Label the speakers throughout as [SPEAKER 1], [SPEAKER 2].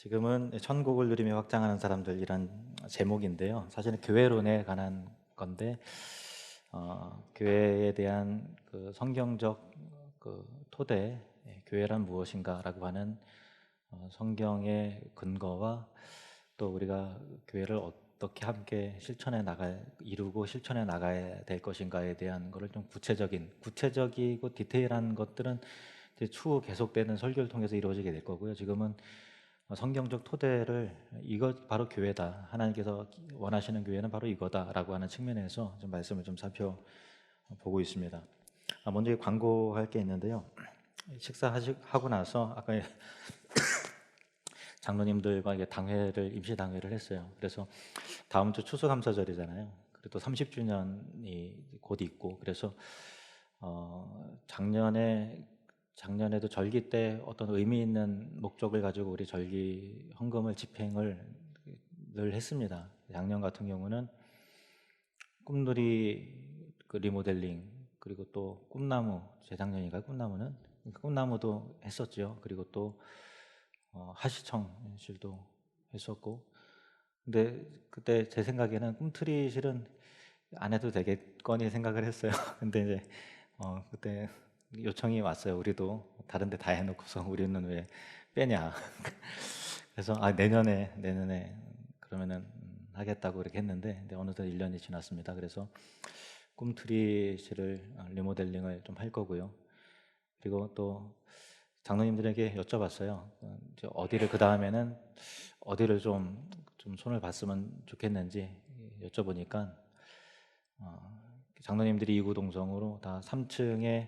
[SPEAKER 1] 지금은 천국을 누리며 확장하는 사람들이란 제목인데요. 사실은 교회론에 관한 건데 교회에 대한 그 성경적 그 토대, 교회란 무엇인가라고 하는 성경의 근거와 또 우리가 교회를 어떻게 함께 이루고 실천해 나가야 될 것인가에 대한 것을 좀 구체적이고 디테일한 것들은 이제 추후 계속되는 설교를 통해서 이루어지게 될 거고요. 지금은 성경적 토대를 이것 바로 교회다. 하나님께서 원하시는 교회는 바로 이거다라고 하는 측면에서 좀 말씀을 좀 살펴보고 있습니다. 먼저 광고할 게 있는데요. 식사하고 나서 아까 장로님들과 임시 당회를 했어요. 그래서 다음 주 추수감사절이잖아요. 그리고 또 30주년이 곧 있고 그래서 작년에도 절기 때 어떤 의미 있는 목적을 가지고 우리 절기 헌금을 집행을 늘 했습니다. 작년 같은 경우는 꿈누리 그 리모델링 그리고 또 꿈나무 재작년인가 꿈나무도 했었죠. 그리고 또 하시청실도 했었고 근데 그때 제 생각에는 꿈트리 실은 안 해도 되겠거니 생각을 했어요. 근데 이제 그때 요청이 왔어요. 우리도 다른 데 다 해놓고서 우리는 왜 빼냐. 그래서 내년에 그러면은 하겠다고 이렇게 했는데 근데 어느덧 1년이 지났습니다. 그래서 꿈트리실을 리모델링을 좀 할 거고요. 그리고 또 장로님들에게 여쭤봤어요. 이제 그 다음에는 어디를 좀 손을 봤으면 좋겠는지 여쭤보니까 장로님들이 이구동성으로 다 3층에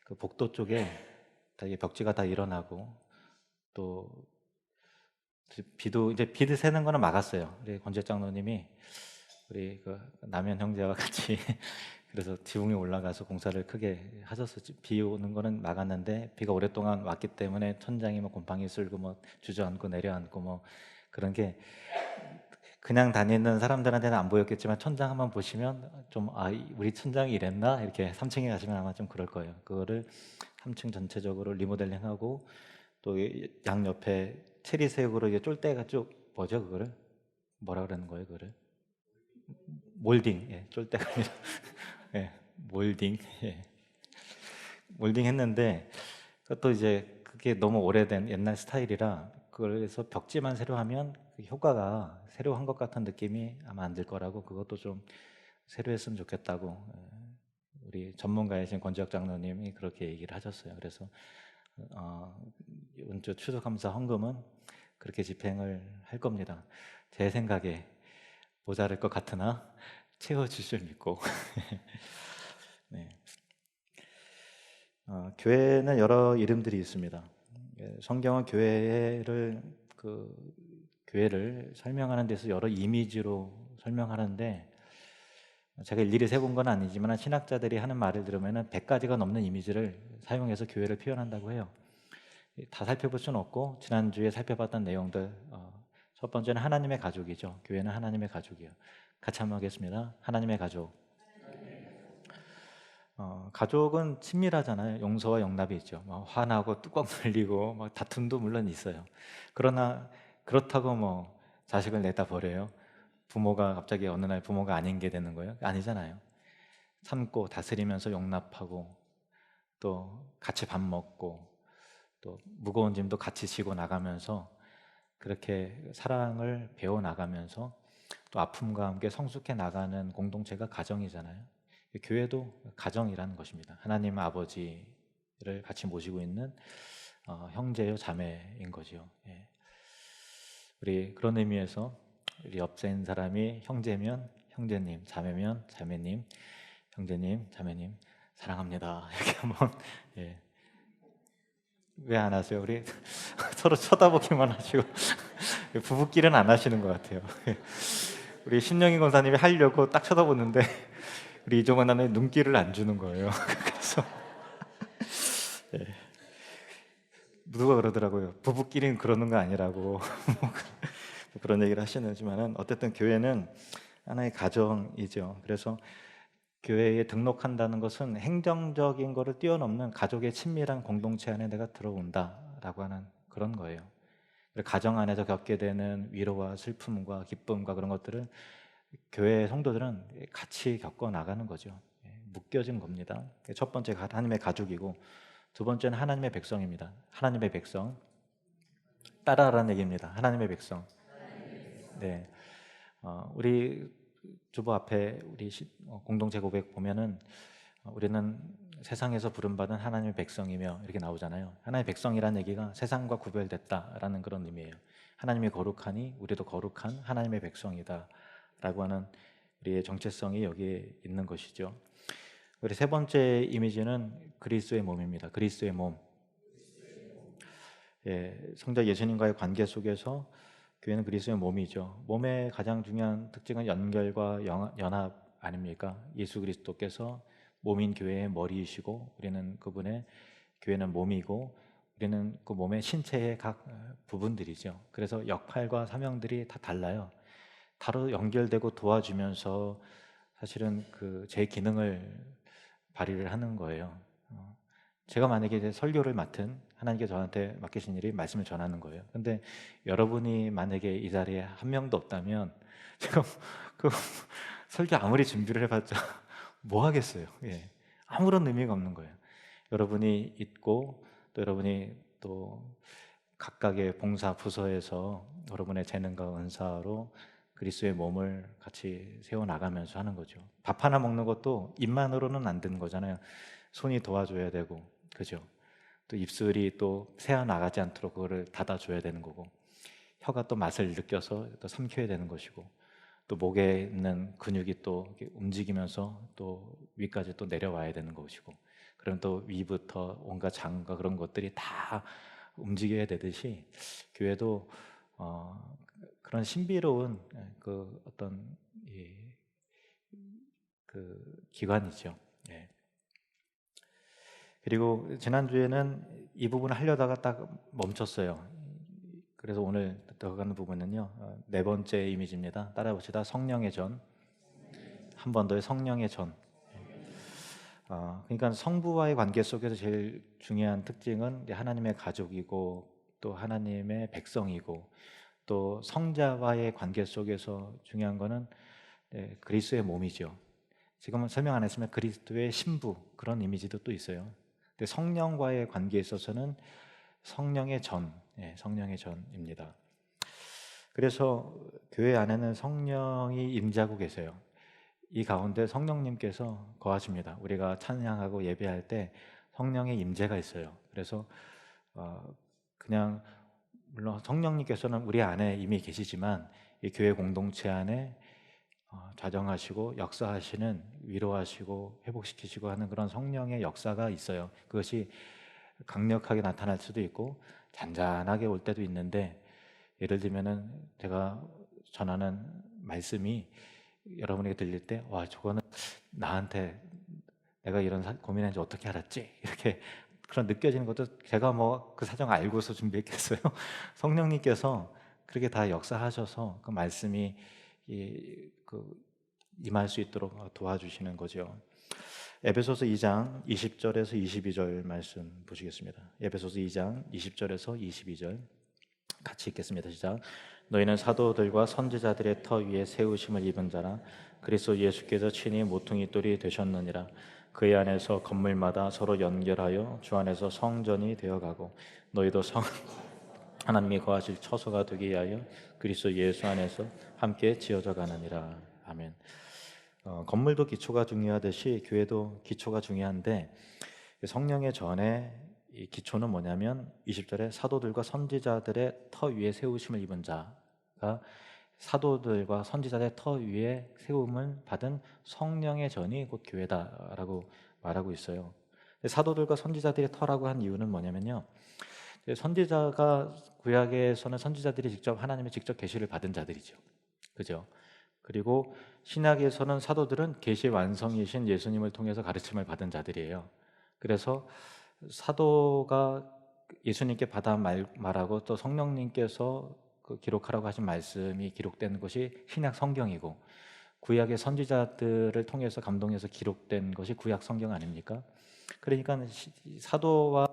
[SPEAKER 1] 그 복도 쪽에 다 벽지가 다 일어나고 또 비드 새는 거는 막았어요. 우리 권재 장로님이 우리 그 남현 형제와 같이 그래서 지붕에 올라가서 공사를 크게 하셨었지. 비 오는 거는 막았는데 비가 오랫동안 왔기 때문에 천장이 뭐 곰팡이 쓸고 뭐 주저앉고 내려앉고 뭐 그런 게 그냥 다니는 사람들한테는 안 보였겠지만 천장 한번 보시면 좀 우리 천장이 이랬나 이렇게 3층에 가시면 아마 좀 그럴 거예요. 그거를 3층 전체적으로 리모델링하고 또 양 옆에 체리색으로 이게 쫄대가 쭉 뭐죠 그거를 뭐라 그러는 거예요 그거를 몰딩 쫄대가 아니라 예, 몰딩 몰딩 했는데 그것도 이제 그게 너무 오래된 옛날 스타일이라 그래서 벽지만 새로 하면 그 효과가 새로 한 것 같은 느낌이 아마 안 들 거라고 그것도 좀 새로 했으면 좋겠다고 우리 전문가이신 권지혁 장로님이 그렇게 얘기를 하셨어요. 그래서 이번 주 추수감사 헌금은 그렇게 집행을 할 겁니다. 제 생각에 모자랄 것 같으나 채워줄 줄 믿고 네. 교회는 여러 이름들이 있습니다. 성경은 교회를 설명하는 데서 여러 이미지로 설명하는데 제가 일일이 세본 건 아니지만 신학자들이 하는 말을 들으면 100가지가 넘는 이미지를 사용해서 교회를 표현한다고 해요. 다 살펴볼 수는 없고 지난주에 살펴봤던 내용들 첫 번째는 하나님의 가족이죠. 교회는 하나님의 가족이에요. 같이 한번 하겠습니다. 하나님의 가족. 가족은 친밀하잖아요. 용서와 용납이 있죠. 화나고 뚜껑 열리고 다툼도 물론 있어요. 그러나 그렇다고 자식을 내다 버려요. 부모가 갑자기 어느 날 부모가 아닌 게 되는 거예요? 아니잖아요. 참고 다스리면서 용납하고 또 같이 밥 먹고 또 무거운 짐도 같이 지고 나가면서 그렇게 사랑을 배워 나가면서 또 아픔과 함께 성숙해 나가는 공동체가 가정이잖아요. 교회도 가정이라는 것입니다. 하나님 아버지를 같이 모시고 있는 형제요 자매인 거죠. 예. 우리 그런 의미에서 우리 옆에 있는 사람이 형제면 형제님, 자매면 자매님, 형제님, 자매님 사랑합니다. 이렇게 한번 예. 왜 안 하세요? 우리 서로 쳐다보기만 하시고 부부끼리는 안 하시는 것 같아요. 우리 신영희 권사님이 하려고 딱 쳐다보는데 우리 이종원 하나님 눈길을 안 주는 거예요. 그래서 예. 누가 그러더라고요. 부부끼리는 그러는 거 아니라고 그런 얘기를 하시는지만은 어쨌든 교회는 하나의 가정이죠. 그래서 교회에 등록한다는 것은 행정적인 거를 뛰어넘는 가족의 친밀한 공동체 안에 내가 들어온다라고 하는 그런 거예요. 가정 안에서 겪게 되는 위로와 슬픔과 기쁨과 그런 것들을 교회 성도들은 같이 겪어 나가는 거죠. 묶여진 겁니다. 첫 번째 하나님의 가족이고, 두 번째는 하나님의 백성입니다. 하나님의 백성, 따라하라는 얘기입니다. 하나님의 백성. 네, 우리 주보 앞에 우리 공동체 고백 보면은 우리는 세상에서 부름받은 하나님의 백성이며 이렇게 나오잖아요. 하나님의 백성이라는 얘기가 세상과 구별됐다라는 그런 의미예요. 하나님이 거룩하니 우리도 거룩한 하나님의 백성이다 라고 하는 우리의 정체성이 여기에 있는 것이죠. 우리 세 번째 이미지는 그리스도의 몸입니다. 그리스도의 몸. 성자 예수님과의 관계 속에서 교회는 그리스도의 몸이죠. 몸의 가장 중요한 특징은 연결과 연합 아닙니까? 예수 그리스도께서 몸인 교회의 머리이시고, 우리는 그분의 교회는 몸이고, 우리는 그 몸의 신체의 각 부분들이죠. 그래서 역할과 사명들이 다 달라요. 바로 연결되고 도와주면서 사실은 그 제 기능을 발휘를 하는 거예요. 제가 만약에 이제 설교를 맡은, 하나님께 저한테 맡기신 일이 말씀을 전하는 거예요. 근데 여러분이 만약에 이 자리에 한 명도 없다면 제가 그 설교 아무리 준비를 해봤자 뭐 하겠어요. 아무런 의미가 없는 거예요. 여러분이 있고, 또 여러분이 또 각각의 봉사 부서에서 여러분의 재능과 은사로 그리스도의 몸을 같이 세워나가면서 하는 거죠. 밥 하나 먹는 것도 입만으로는 안 되는 거잖아요. 손이 도와줘야 되고, 그죠? 또 입술이 또 새어나가지 않도록 그거를 닫아줘야 되는 거고, 혀가 또 맛을 느껴서 또 삼켜야 되는 것이고, 또 목에 있는 근육이 또 이렇게 움직이면서 또 위까지 또 내려와야 되는 것이고, 그럼 또 위부터 온갖 장과 그런 것들이 다 움직여야 되듯이 교회도 그런 신비로운 그 어떤 그 기관이죠. 그리고 지난주에는 이 부분을 하려다가 딱 멈췄어요. 그래서 오늘 들어가는 부분은요, 네 번째 이미지입니다. 따라해봅시다. 성령의 전. 한 번 더의 성령의 전. 그러니까 성부와의 관계 속에서 제일 중요한 특징은 하나님의 가족이고, 또 하나님의 백성이고, 또 성자와의 관계 속에서 중요한 거는 그리스도의 몸이죠. 지금은 설명 안 했으면 그리스도의 신부, 그런 이미지도 또 있어요. 근데 성령과의 관계에 있어서는 성령의 전, 성령의 전입니다. 그래서 교회 안에는 성령이 임재하고 계세요. 이 가운데 성령님께서 거하십니다. 우리가 찬양하고 예배할 때 성령의 임재가 있어요. 그래서 그냥 물론 성령님께서는 우리 안에 이미 계시지만 이 교회 공동체 안에 좌정하시고 역사하시는, 위로하시고 회복시키시고 하는 그런 성령의 역사가 있어요. 그것이 강력하게 나타날 수도 있고 잔잔하게 올 때도 있는데, 예를 들면은 제가 전하는 말씀이 여러분에게 들릴 때, 와, 저거는 나한테, 내가 이런 고민인지 어떻게 알았지? 이렇게 그런 느껴지는 것도 제가 뭐 그 사정 알고서 준비했겠어요. 성령님께서 그렇게 다 역사하셔서 그 말씀이 임할 수 있도록 도와주시는 거죠. 에베소서 2장 20절에서 22절 말씀 보시겠습니다. 에베소서 2장 20절에서 22절 같이 읽겠습니다. 시작. 너희는 사도들과 선지자들의 터 위에 세우심을 입은 자라. 그리스도 예수께서 친히 모퉁이 돌이 되셨느니라. 그의 안에서 건물마다 서로 연결하여 주 안에서 성전이 되어가고, 너희도 하나님이 거하실 처소가 되게 하여 그리스도 예수 안에서 함께 지어져 가느니라. 아멘. 건물도 기초가 중요하듯이 교회도 기초가 중요한데, 성령의 전에 이 기초는 뭐냐면 20절에 사도들과 선지자들의 터 위에 세우심을 입은 자가, 사도들과 선지자들의 터 위에 세움을 받은 성령의 전이 곧 교회다라고 말하고 있어요. 사도들과 선지자들의 터라고 한 이유는 뭐냐면요, 선지자가 구약에서는 선지자들이 직접 하나님의 직접 계시를 받은 자들이죠. 그죠? 그리고 신약에서는 사도들은 계시의 완성이신 예수님을 통해서 가르침을 받은 자들이에요. 그래서 사도가 예수님께 받아 말하고, 또 성령님께서 그 기록하라고 하신 말씀이 기록된 것이 신약 성경이고, 구약의 선지자들을 통해서 감동해서 기록된 것이 구약 성경 아닙니까? 그러니까 사도와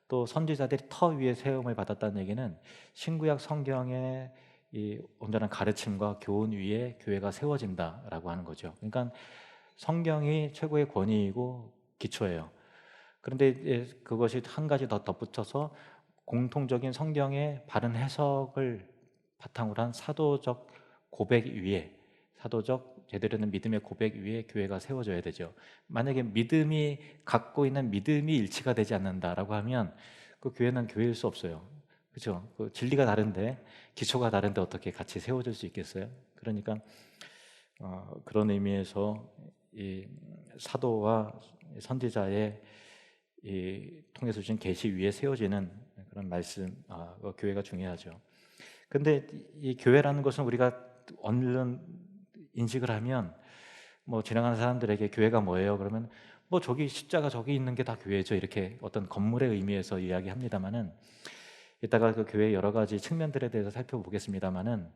[SPEAKER 1] 또 선지자들이 터 위에 세움을 받았다는 얘기는 신구약 성경의 이 온전한 가르침과 교훈 위에 교회가 세워진다라고 하는 거죠. 그러니까 성경이 최고의 권위이고 기초예요. 그런데 이제 그것이 한 가지 더 덧붙여서 공통적인 성경의 바른 해석을 바탕으로 한 사도적 고백 위에, 사도적 제대로 된 믿음의 고백 위에 교회가 세워져야 되죠. 만약에 믿음이 갖고 있는 믿음이 일치가 되지 않는다라고 하면 그 교회는 교회일 수 없어요. 그렇죠? 그 진리가 다른데, 기초가 다른데 어떻게 같이 세워질 수 있겠어요? 그러니까 그런 의미에서 이 사도와 선지자의 통해서 주신 계시 위에 세워지는 그런 말씀, 교회가 중요하죠. 근데 이 교회라는 것은 우리가 얼른 인식을 하면 뭐 지나가는 사람들에게 교회가 뭐예요? 그러면 뭐 저기 십자가 저기 있는 게 다 교회죠. 이렇게 어떤 건물의 의미에서 이야기합니다만은, 이따가 그 교회의 여러 가지 측면들에 대해서 살펴보겠습니다만은,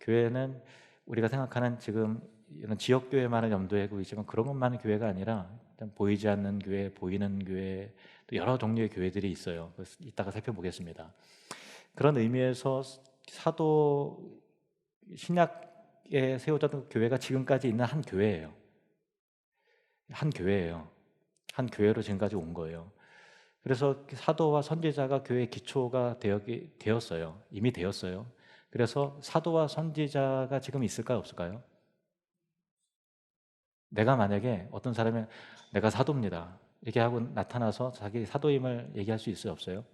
[SPEAKER 1] 교회는 우리가 생각하는 지금 이런 지역 교회만을 염두에 두고 있지만 그런 것만은 교회가 아니라 일단 보이지 않는 교회, 보이는 교회, 또 여러 종류의 교회들이 있어요. 그래서 이따가 살펴보겠습니다. 그런 의미에서 사도 신약에 세워졌던 교회가 지금까지 있는 한 교회예요. 한 교회예요. 한 교회로 지금까지 온 거예요. 그래서 사도와 선지자가 교회의 기초가 되었어요. 이미 되었어요. 그래서 사도와 선지자가 지금 있을까요, 없을까요? 내가 만약에 어떤 사람이 내가 사도입니다 이렇게 하고 나타나서 자기 사도임을 얘기할 수 있어요, 없어요?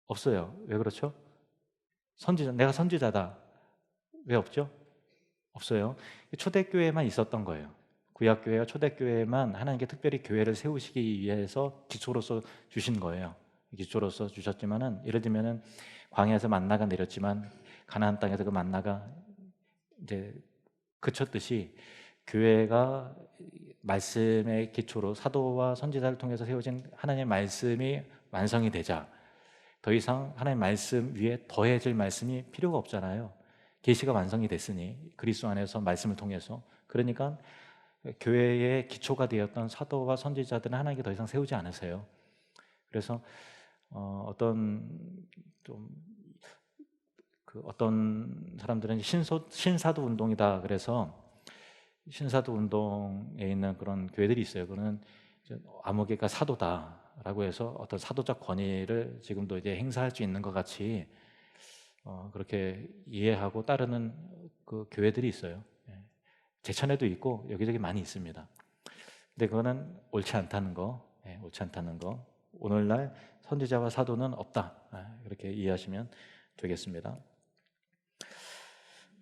[SPEAKER 1] 없어요. 왜 그렇죠? 내가 선지자다. 왜 없죠? 없어요. 초대교회만 있었던 거예요. 구약교회와 초대교회만 하나님께 특별히 교회를 세우시기 위해서 기초로서 주신 거예요. 기초로서 주셨지만은, 예를 들면은 광야에서 만나가 내렸지만 가나안 땅에서 그 만나가 이제 그쳤듯이, 교회가 말씀의 기초로 사도와 선지자를 통해서 세워진 하나님의 말씀이 완성이 되자 더 이상 하나님의 말씀 위에 더해질 말씀이 필요가 없잖아요. 계시가 완성이 됐으니, 그리스도 안에서 말씀을 통해서. 그러니까 교회의 기초가 되었던 사도와 선지자들은 하나님께 더 이상 세우지 않으세요. 그래서 어떤 사람들은 신사도 운동이다 그래서 신사도 운동에 있는 그런 교회들이 있어요. 그거는 아무개가 사도다라고 해서 어떤 사도적 권위를 지금도 이제 행사할 수 있는 것 같이 그렇게 이해하고 따르는 그 교회들이 있어요. 제천에도 있고 여기저기 많이 있습니다. 근데 그거는 옳지 않다는 거, 옳지 않다는 거. 오늘날 선지자와 사도는 없다. 그렇게 이해하시면 되겠습니다.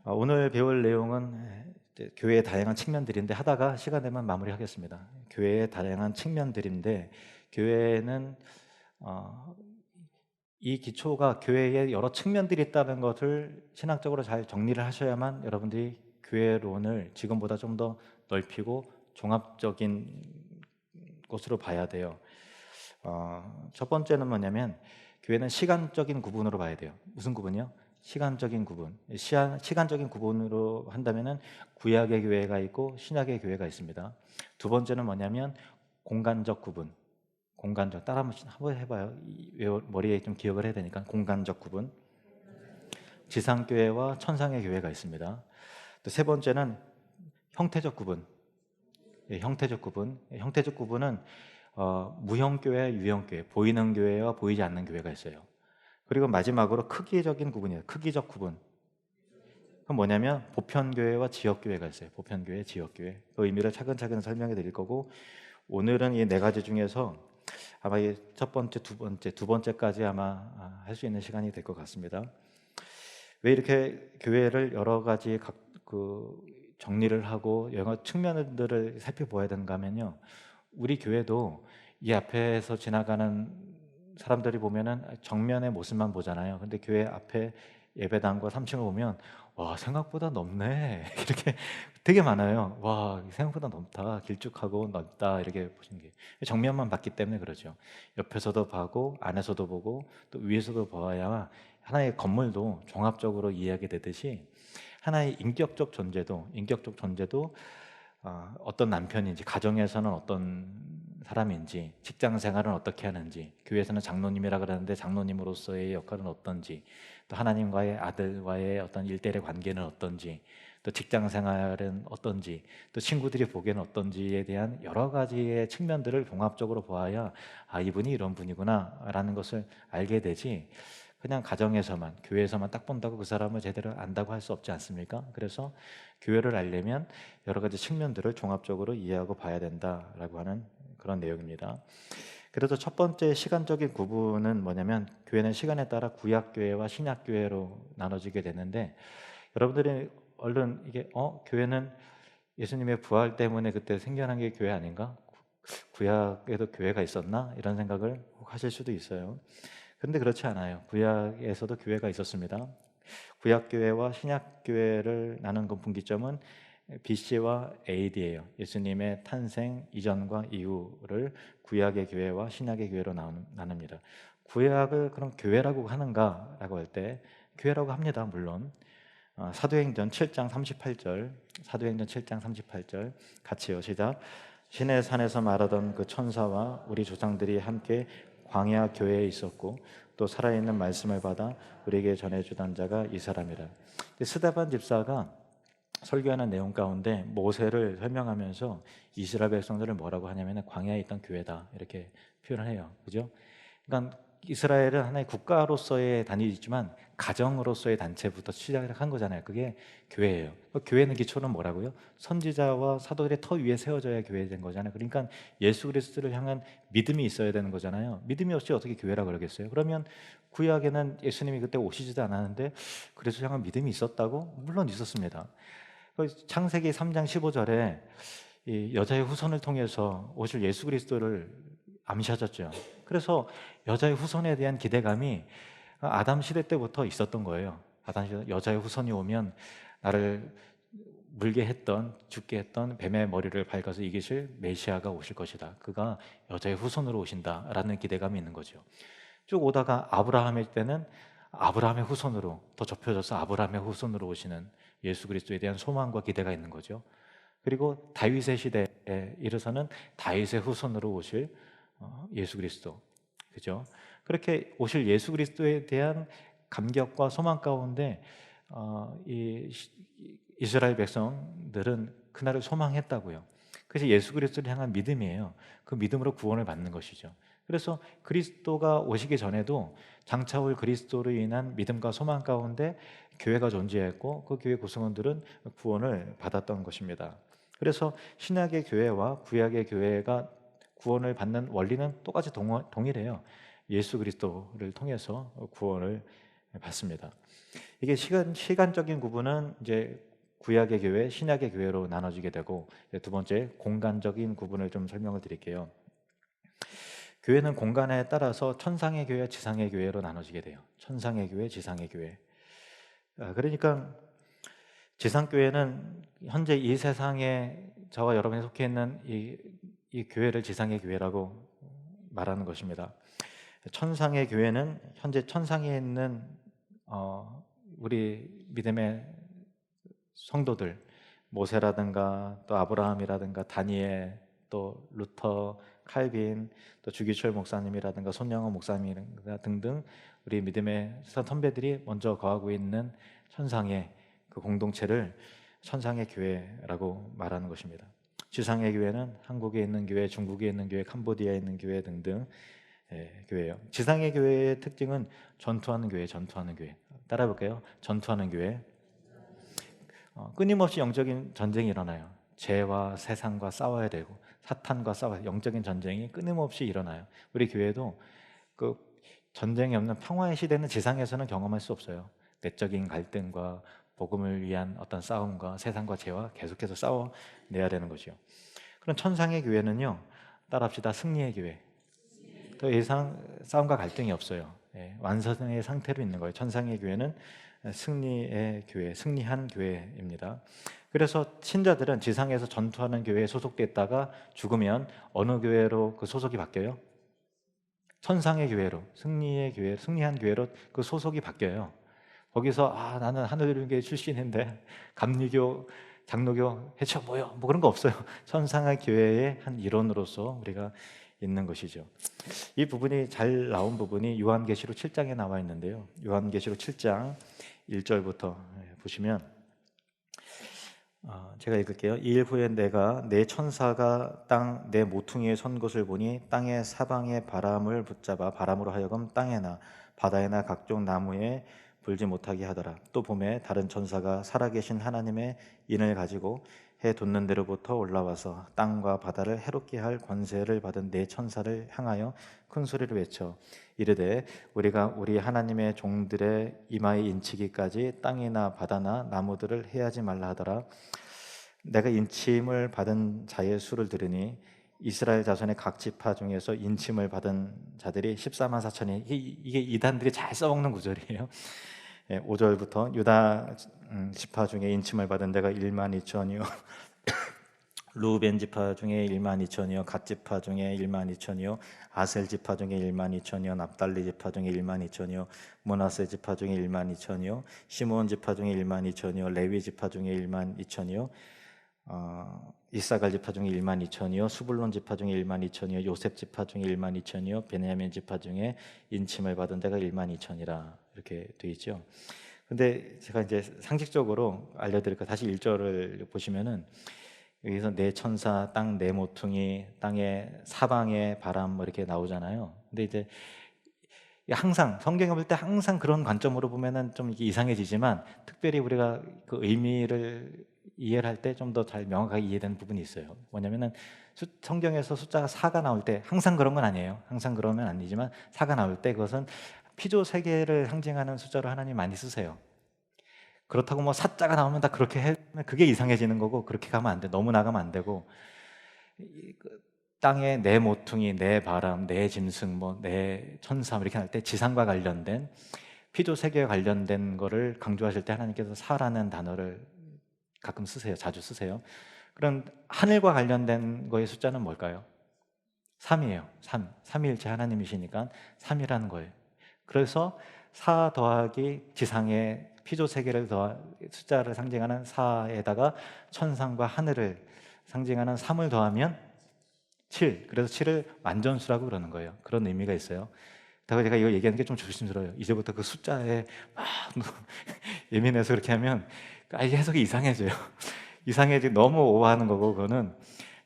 [SPEAKER 1] 오늘 배울 내용은 교회의 다양한 측면들인데, 하다가 시간 되면 마무리하겠습니다. 교회의 다양한 측면들인데, 교회는 이 기초가 교회에 여러 측면들이 있다는 것을 신학적으로 잘 정리를 하셔야만 여러분들이 교회론을 지금보다 좀 더 넓히고 종합적인 것으로 봐야 돼요. 첫 번째는 뭐냐면, 교회는 시간적인 구분으로 봐야 돼요. 무슨 구분이요? 시간적인 구분. 시간적인 구분으로 한다면은 구약의 교회가 있고 신약의 교회가 있습니다. 두 번째는 뭐냐면 공간적 구분. 공간적, 따라 한번 해봐요. 머리에 좀 기억을 해야 되니까. 공간적 구분. 지상교회와 천상의 교회가 있습니다. 또 세 번째는 형태적 구분. 형태적 구분. 형태적 구분은 무형교회, 유형교회, 보이는 교회와 보이지 않는 교회가 있어요. 그리고 마지막으로 크기적인 구분이에요. 크기적 구분. 그건 뭐냐면 보편교회와 지역교회가 있어요. 보편교회, 지역교회. 그 의미를 차근차근 설명해 드릴 거고, 오늘은 이 네 가지 중에서 아마 이 첫 번째, 두 번째까지 아마 할 수 있는 시간이 될 것 같습니다. 왜 이렇게 교회를 여러 가지 정리를 하고 여러 측면들을 살펴봐야 되는가 하면요, 우리 교회도 이 앞에서 지나가는 사람들이 보면은 정면의 모습만 보잖아요. 근데 교회 앞에 예배당과 3층을 보면 와, 생각보다 넓네 이렇게 되게 많아요. 와, 생각보다 넓다, 길쭉하고 넓다, 이렇게 보시는 게 정면만 봤기 때문에 그러죠. 옆에서도 보고 안에서도 보고 또 위에서도 봐야 하나의 건물도 종합적으로 이해하게 되듯이, 하나의 인격적 존재도 어떤 남편인지, 가정에서는 어떤 사람인지, 직장 생활은 어떻게 하는지, 교회에서는 장로님이라 그러는데 장로님으로서의 역할은 어떤지, 또 하나님과의 아들과의 어떤 일대일의 관계는 어떤지, 또 직장 생활은 어떤지, 또 친구들이 보기에는 어떤지에 대한 여러 가지의 측면들을 종합적으로 보아야 이분이 이런 분이구나 라는 것을 알게 되지, 그냥 가정에서만, 교회에서만 딱 본다고 그 사람을 제대로 안다고 할 수 없지 않습니까? 그래서 교회를 알려면 여러 가지 측면들을 종합적으로 이해하고 봐야 된다라고 하는 그런 내용입니다. 그래서 첫 번째 시간적인 구분은 뭐냐면, 교회는 시간에 따라 구약교회와 신약교회로 나눠지게 되는데, 여러분들이 얼른 이게 교회는 예수님의 부활 때문에 그때 생겨난 게 교회 아닌가? 구약에도 교회가 있었나? 이런 생각을 하실 수도 있어요. 그런데 그렇지 않아요. 구약에서도 교회가 있었습니다. 구약교회와 신약교회를 나눈 그 분기점은 BC와 AD예요. 예수님의 탄생 이전과 이후를 구약의 교회와 신약의 교회로 나눕니다. 구약을 그럼 교회라고 하는가라고 할 때 교회라고 합니다. 물론 사도행전 7장 38절, 사도행전 7장 38절 같이요. 시작. 시내 산에서 말하던 그 천사와 우리 조상들이 함께 광야 교회에 있었고 또 살아있는 말씀을 받아 우리에게 전해주던 자가 이 사람이라. 스데반 집사가 설교하는 내용 가운데 모세를 설명하면서 이스라엘 백성들을 뭐라고 하냐면 광야에 있던 교회다 이렇게 표현을 해요. 그죠? 그러니까 이스라엘은 하나의 국가로서의 단위이지만 가정으로서의 단체부터 시작한 거잖아요. 그게 교회예요. 교회는 기초는 뭐라고요? 선지자와 사도들의 터 위에 세워져야 교회된 거잖아요. 그러니까 예수 그리스도를 향한 믿음이 있어야 되는 거잖아요. 믿음이 없이 어떻게 교회라 그러겠어요? 그러면 구약에는 예수님이 그때 오시지도 않았는데 그리스도 향한 믿음이 있었다고? 물론 있었습니다. 창세기 3장 15절에 이 여자의 후손을 통해서 오실 예수 그리스도를 암시하셨죠. 그래서 여자의 후손에 대한 기대감이 아담 시대 때부터 있었던 거예요. 아담 시대 여자의 후손이 오면 나를 물게 했던, 죽게 했던 뱀의 머리를 밟아서 이기실 메시아가 오실 것이다. 그가 여자의 후손으로 오신다라는 기대감이 있는 거죠. 쭉 오다가 아브라함의 때는 아브라함의 후손으로 더 좁혀져서 아브라함의 후손으로 오시는 예수 그리스도에 대한 소망과 기대가 있는 거죠. 그리고 다윗의 시대에 이르서는 다윗의 후손으로 오실 예수 그리스도, 그죠? 그렇게 오실 예수 그리스도에 대한 감격과 소망 가운데 이 이스라엘 백성들은 그날을 소망했다고요. 그래서 예수 그리스도를 향한 믿음이에요. 그 믿음으로 구원을 받는 것이죠. 그래서 그리스도가 오시기 전에도 장차 올 그리스도로 인한 믿음과 소망 가운데 교회가 존재했고 그 교회 구성원들은 구원을 받았던 것입니다. 그래서 신약의 교회와 구약의 교회가 구원을 받는 원리는 똑같이 동일해요. 예수 그리스도를 통해서 구원을 받습니다. 이게 시간적인 구분은 이제 구약의 교회, 신약의 교회로 나눠지게 되고, 두 번째 공간적인 구분을 좀 설명을 드릴게요. 교회는 공간에 따라서 천상의 교회, 지상의 교회로 나눠지게 돼요. 천상의 교회, 지상의 교회. 그러니까 지상교회는 현재 이 세상에 저와 여러분이 속해 있는 이 교회를 지상의 교회라고 말하는 것입니다. 천상의 교회는 현재 천상에 있는 우리 믿음의 성도들, 모세라든가 또 아브라함이라든가 다니엘, 또 루터, 칼빈, 또 주기철 목사님이라든가 손영호 목사님이라든가 등등 우리 믿음의 선배들이 먼저 거하고 있는 천상의 그 공동체를 천상의 교회라고 말하는 것입니다. 지상의 교회는 한국에 있는 교회, 중국에 있는 교회, 캄보디아에 있는 교회 등등 교회예요. 지상의 교회의 특징은 전투하는 교회, 전투하는 교회. 따라 볼게요. 전투하는 교회. 끊임없이 영적인 전쟁이 일어나요. 죄와 세상과 싸워야 되고 사탄과 싸워야 영적인 전쟁이 끊임없이 일어나요. 우리 교회도 그 전쟁이 없는 평화의 시대는 지상에서는 경험할 수 없어요. 내적인 갈등과 복음을 위한 어떤 싸움과 세상과 죄와 계속해서 싸워내야 되는 거죠. 그럼 천상의 교회는요, 따라합시다. 승리의 교회. 더 이상 싸움과 갈등이 없어요. 완성의 상태로 있는 거예요. 천상의 교회는 승리의 교회, 승리한 교회입니다. 그래서 신자들은 지상에서 전투하는 교회에 소속됐다가 죽으면 어느 교회로 그 소속이 바뀌어요? 천상의 교회로, 승리의 교회, 승리한 교회로 그 소속이 바뀌어요. 거기서 나는 하늘교회 출신인데 감리교 장로교 해쳐 뭐요? 뭐 그런 거 없어요. 천상의 교회의 한 일원으로서 우리가 있는 것이죠. 이 부분이 잘 나온 부분이 요한계시록 7장에 나와 있는데요. 요한계시록 7장 1절부터 보시면 제가 읽을게요. 이일 후에 내가 내 천사가 땅 내 모퉁이에 선 것을 보니 땅의 사방의 바람을 붙잡아 바람으로 하여금 땅에나 바다에나 각종 나무에 불지 못하게 하더라. 또 봄에 다른 천사가 살아계신 하나님의 인을 가지고 해 돋는 데로부터 올라와서 땅과 바다를 해롭게 할 권세를 받은 네 천사를 향하여 큰 소리로 외쳐 이르되 우리가 우리 하나님의 종들의 이마에 인치기까지 땅이나 바다나 나무들을 해하지 말라 하더라. 내가 인침을 받은 자의 수를 들으니 이스라엘 자손의 각 지파 중에서 인침을 받은 자들이 14만 4천이. 이게 이단들이 잘 써먹는 구절이에요. 5절부터 유다 지파 중에 인침을 받은 데가 1만 2천이요 루벤 지파 중에 1만 2천이요 갓 지파 중에 1만 2천이요 아셀 지파 중에 1만 2천이요 납달리 지파 중에 1만 2천이요 므낫세 지파 중에 1만 2천이요 시므온 지파 중에 1만 2천이요 레위 지파 중에 1만 2천이요 이사갈 지파 중에 1만 2천이요 수불론 지파 중에 1만 2천이요 요셉 지파 중에 1만 2천이요 베냐민 지파 중에 인침을 받은 데가 1만 2천이라 이렇게 돼 있죠. 근데 제가 이제 상식적으로 알려드릴까 다시 1절을 보시면은 여기서 네 천사, 땅 네 모퉁이, 땅의 사방의 바람 뭐 이렇게 나오잖아요. 근데 이제 항상 성경에 볼 때 항상 그런 관점으로 보면은 좀 이게 이상해지지만 특별히 우리가 그 의미를 이해를 할 때 좀 더 잘 명확하게 이해되는 부분이 있어요. 뭐냐면은 성경에서 숫자가 4가 나올 때 항상 그런 건 아니에요. 항상 그러면 아니지만 4가 나올 때 그것은 피조 세계를 상징하는 숫자로 하나님 많이 쓰세요. 그렇다고 뭐 사자가 나오면 다 그렇게 해 그게 이상해지는 거고 그렇게 가면 안 돼. 너무 나가면 안 되고 땅에 내 모퉁이, 내 바람, 내 짐승, 뭐 내 천사 이렇게 할 때 지상과 관련된 피조 세계에 관련된 거를 강조하실 때 하나님께서 사라는 단어를 가끔 쓰세요. 자주 쓰세요. 그럼 하늘과 관련된 거의 숫자는 뭘까요? 3이에요. 3. 삼위일체 하나님이시니까 3이라는 거예요. 그래서 4 더하기 지상의 피조 세계를 숫자를 상징하는 4에다가 천상과 하늘을 상징하는 3을 더하면 7. 그래서 7을 완전수라고 그러는 거예요. 그런 의미가 있어요. 다가 제가 이거 얘기하는 게 좀 조심스러워요. 이제부터 그 숫자에 막 예민해서 그렇게 하면 이게 해석이 이상해져요. 이상해지 너무 오버하는 거고 그거는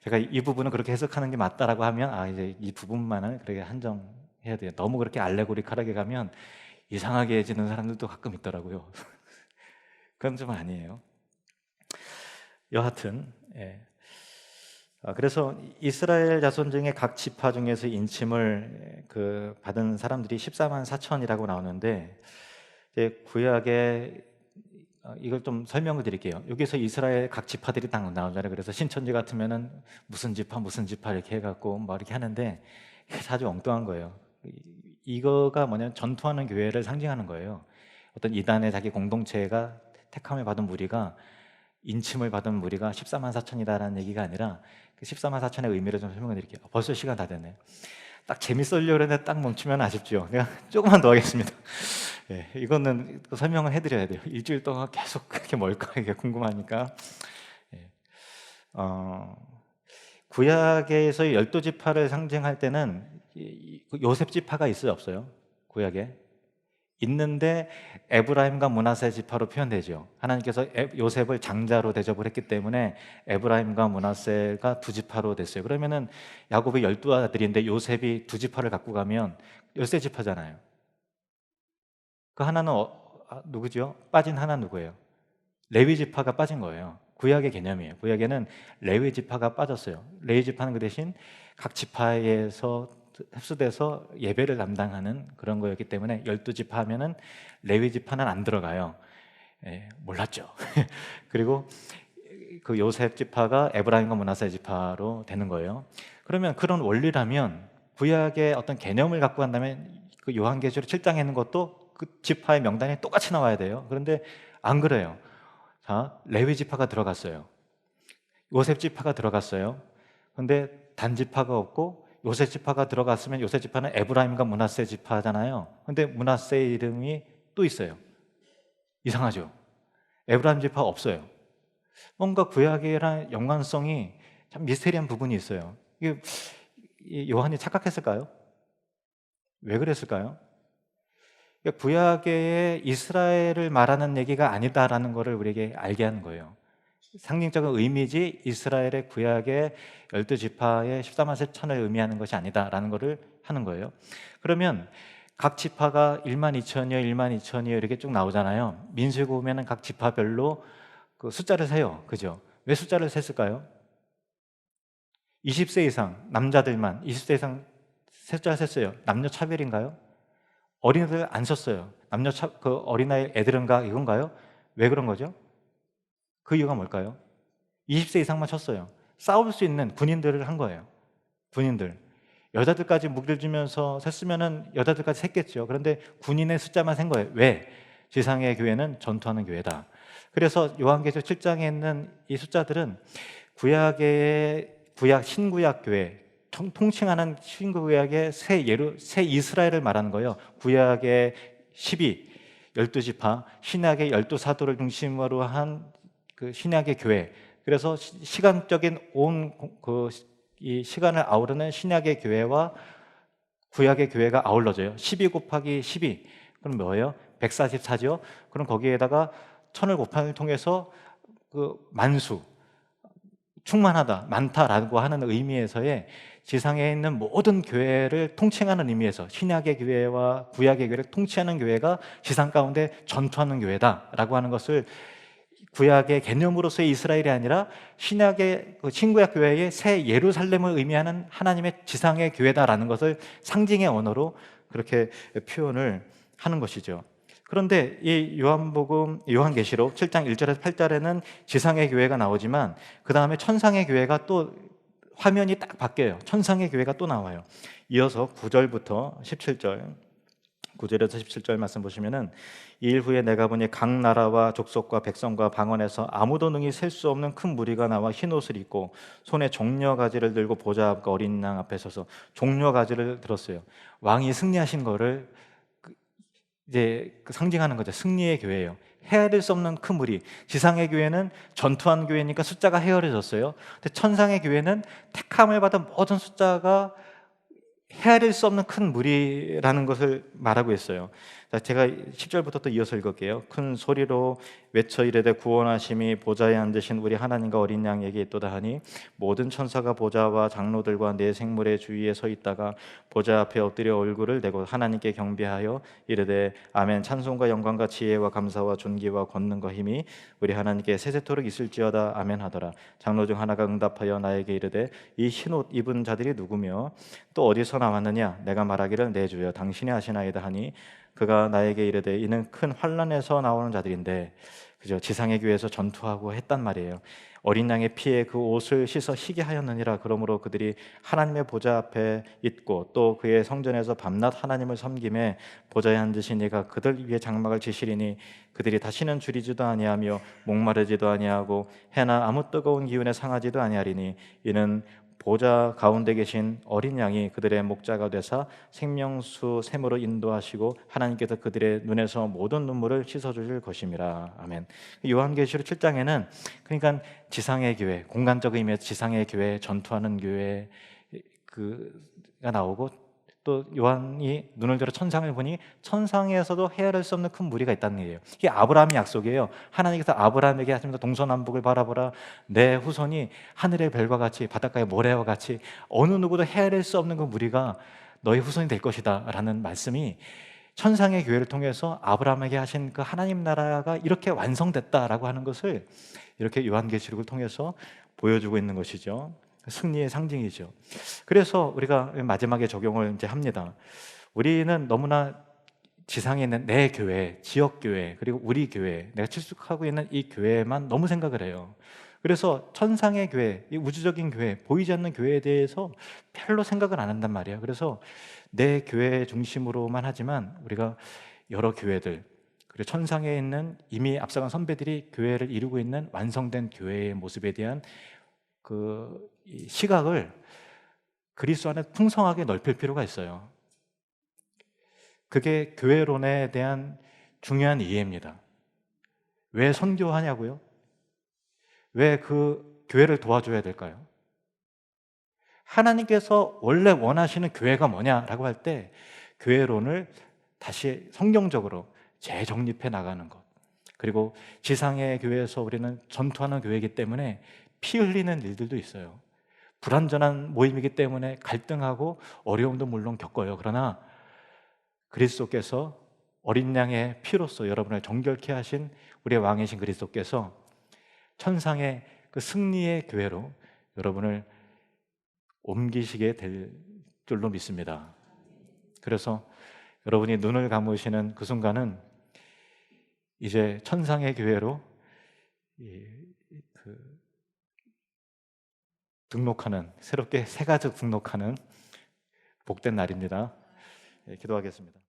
[SPEAKER 1] 제가 이 부분은 그렇게 해석하는 게 맞다라고 하면 이제 이 부분만은 그렇게 한정해야 돼요. 너무 그렇게 알레고리컬하게 가면 이상하게 해지는 사람들도 가끔 있더라고요. 그건 좀 아니에요. 여하튼 그래서 이스라엘 자손 중에 각 지파 중에서 인침을 받은 사람들이 14만 4천이라고 나오는데 이제 구약에 이걸 좀 설명을 드릴게요. 여기서 이스라엘 각 지파들이 딱 나오잖아요. 그래서 신천지 같으면은 무슨 지파 이렇게 해갖고 뭐 이렇게 하는데 아주 엉뚱한 거예요. 이거가 뭐냐면 전투하는 교회를 상징하는 거예요. 어떤 이단의 자기 공동체가 택함을 받은 무리가 인침을 받은 무리가 14만 4천이다라는 얘기가 아니라 그 14만 4천의 의미를 좀 설명해 드릴게요. 벌써 시간 다 됐네. 딱 재밌으려고 했는데 딱 멈추면 아쉽죠. 내가 조금만 더 하겠습니다. 이거는 설명을 해드려야 돼요. 일주일 동안 계속 그게 뭘까 이게 궁금하니까. 구약에서 12지파를 상징할 때는 요셉 지파가 있어요, 없어요? 구약에 있는데 에브라임과 므낫세 지파로 표현되죠. 하나님께서 요셉을 장자로 대접을 했기 때문에 에브라임과 므낫세가 두 지파로 됐어요. 그러면은 야곱의 12아들인데 요셉이 두 지파를 갖고 가면 13지파잖아요. 그 하나는 누구죠? 빠진 하나 누구예요? 레위 지파가 빠진 거예요. 구약의 개념이에요. 구약에는 레위 지파가 빠졌어요. 레위 지파는 그 대신 각 지파에서 흡수돼서 예배를 담당하는 그런 거였기 때문에 12지파 하면은 레위 지파는 안 들어가요. 몰랐죠. 그리고 그 요셉 지파가 에브라임과 므낫세 지파로 되는 거예요. 그러면 그런 원리라면 구약의 어떤 개념을 갖고 간다면 그 요한계시록 7장에 있는 것도 그 지파의 명단이 똑같이 나와야 돼요. 그런데 안 그래요. 자, 레위 지파가 들어갔어요. 요셉 지파가 들어갔어요. 근데 단 지파가 없고 요셉 지파가 들어갔으면 요셉 지파는 에브라임과 므낫세 지파잖아요. 근데 므낫세 이름이 또 있어요. 이상하죠? 에브라임 지파 없어요. 뭔가 구약이랑 연관성이 참 미스테리한 부분이 있어요. 이게 요한이 착각했을까요? 왜 그랬을까요? 그러니까 구약의 이스라엘을 말하는 얘기가 아니다라는 것을 우리에게 알게 하는 거예요. 상징적인 의미지 이스라엘의 구약의 12지파의 14만 세천을 의미하는 것이 아니다라는 것을 하는 거예요. 그러면 각 지파가 1만 2천이요, 1만 2천이요 이렇게 쭉 나오잖아요. 민수기 보면은 각 지파별로 그 숫자를 세요. 그죠? 왜 숫자를 셌을까요? 20세 이상 남자들만 20세 이상 숫자 셌어요. 남녀 차별인가요? 어린애들 안 썼어요. 그 어린아이 애들은가 이건가요? 왜 그런 거죠? 그 이유가 뭘까요? 20세 이상만 쳤어요. 싸울 수 있는 군인들을 한 거예요. 군인들. 여자들까지 무기를 주면서 셌으면은 여자들까지 셌겠죠. 그런데 군인의 숫자만 센 거예요. 왜? 지상의 교회는 전투하는 교회다. 그래서 요한계시록 7장에 있는 이 숫자들은 신구약 교회, 통칭하는 신구약의 새 이스라엘을 말하는 거예요. 구약의 12, 12지파, 신약의 12사도를 중심으로 한 그 신약의 교회. 그래서 시간적인 이 시간을 아우르는 신약의 교회와 구약의 교회가 아울러져요. 12 곱하기 12. 그럼 뭐예요? 144죠. 그럼 거기에다가 천을 곱함을 통해서 그 만수, 충만하다, 많다라고 하는 의미에서의 지상에 있는 모든 교회를 통칭하는 의미에서 신약의 교회와 구약의 교회를 통치하는 교회가 지상 가운데 전투하는 교회다라고 하는 것을 구약의 개념으로서의 이스라엘이 아니라 신약의 신구약 교회의 새 예루살렘을 의미하는 하나님의 지상의 교회다라는 것을 상징의 언어로 그렇게 표현을 하는 것이죠. 그런데 이 요한계시록 7장 1절에서 8절에는 지상의 교회가 나오지만 그 다음에 천상의 교회가 또 화면이 딱 바뀌어요. 천상의 교회가 또 나와요. 이어서 9절부터 17절 9절에서 17절 말씀 보시면은 이 일 후에 내가 보니 각 나라와 족속과 백성과 방언에서 아무도 능히 셀 수 없는 큰 무리가 나와 흰 옷을 입고 손에 종려 가지를 들고 보좌 앞과 어린 양 앞에 서서 종려 가지를 들었어요. 왕이 승리하신 거를 이제 상징하는 거죠. 승리의 교회예요. 헤아릴 수 없는 큰 무리. 지상의 교회는 전투한 교회니까 숫자가 헤아려졌어요. 근데 천상의 교회는 택함을 받은 모든 숫자가 헤아릴 수 없는 큰 무리라는 것을 말하고 있어요. 자, 제가 10절부터 또 이어서 읽을게요. 큰 소리로 외쳐 이르되 구원하심이 보좌에 앉으신 우리 하나님과 어린 양에게 있도다 하니 모든 천사가 보좌와 장로들과 네 생물의 주위에 서 있다가 보좌 앞에 엎드려 얼굴을 내고 하나님께 경배하여 이르되 아멘. 찬송과 영광과 지혜와 감사와 존귀와 권능과 힘이 우리 하나님께 세세토록 있을지어다. 아멘 하더라. 장로 중 하나가 응답하여 나에게 이르되 이 흰옷 입은 자들이 누구며 또 어디서 나왔느냐? 내가 말하기를 내 주여 당신이 하시나이다 하니 그가 나에게 이르되 이는 큰 환난에서 나오는 자들인데, 그죠? 지상의 교회에서 전투하고 했단 말이에요. 어린 양의 피에 그 옷을 씻어 희게 하였느니라. 그러므로 그들이 하나님의 보좌 앞에 있고 또 그의 성전에서 밤낮 하나님을 섬김에 보좌에 앉으신 이가 그들 위에 장막을 지시리니 그들이 다시는 줄이지도 아니하며 목마르지도 아니하고 해나 아무 뜨거운 기운에 상하지도 아니하리니 이는 보좌 가운데 계신 어린 양이 그들의 목자가 되사 생명수 샘으로 인도하시고 하나님께서 그들의 눈에서 모든 눈물을 씻어주실 것임이라. 아멘. 요한계시록 7장에는 그러니까 지상의 교회, 공간적 의미에서 지상의 교회, 전투하는 교회 그가 나오고 또 요한이 눈을 들어 천상을 보니 천상에서도 헤아릴 수 없는 큰 무리가 있다는 얘기예요. 이게 아브라함의 약속이에요. 하나님께서 아브라함에게 하시면서 동서남북을 바라보라. 내 후손이 하늘의 별과 같이 바닷가의 모래와 같이 어느 누구도 헤아릴 수 없는 그 무리가 너의 후손이 될 것이다 라는 말씀이 천상의 교회를 통해서 아브라함에게 하신 그 하나님 나라가 이렇게 완성됐다라고 하는 것을 이렇게 요한계시록을 통해서 보여주고 있는 것이죠. 승리의 상징이죠. 그래서 우리가 마지막에 적용을 이제 합니다. 우리는 너무나 지상에 있는 내 교회, 지역 교회, 그리고 우리 교회, 내가 출석하고 있는 이 교회만 너무 생각을 해요. 그래서 천상의 교회, 이 우주적인 교회, 보이지 않는 교회에 대해서 별로 생각을 안 한단 말이에요. 그래서 내 교회 중심으로만 하지만 우리가 여러 교회들, 그리고 천상에 있는 이미 앞서간 선배들이 교회를 이루고 있는 완성된 교회의 모습에 대한 이 시각을 그리스도 안에 풍성하게 넓힐 필요가 있어요. 그게 교회론에 대한 중요한 이해입니다. 왜 선교하냐고요? 왜 그 교회를 도와줘야 될까요? 하나님께서 원래 원하시는 교회가 뭐냐라고 할 때 교회론을 다시 성경적으로 재정립해 나가는 것. 그리고 지상의 교회에서 우리는 전투하는 교회이기 때문에 피 흘리는 일들도 있어요. 불완전한 모임이기 때문에 갈등하고 어려움도 물론 겪어요. 그러나 그리스도께서 어린 양의 피로써 여러분을 정결케 하신 우리의 왕이신 그리스도께서 천상의 그 승리의 교회로 여러분을 옮기시게 될 줄로 믿습니다. 그래서 여러분이 눈을 감으시는 그 순간은 이제 천상의 교회로 그 등록하는, 새롭게 새 가족 등록하는 복된 날입니다. 기도하겠습니다.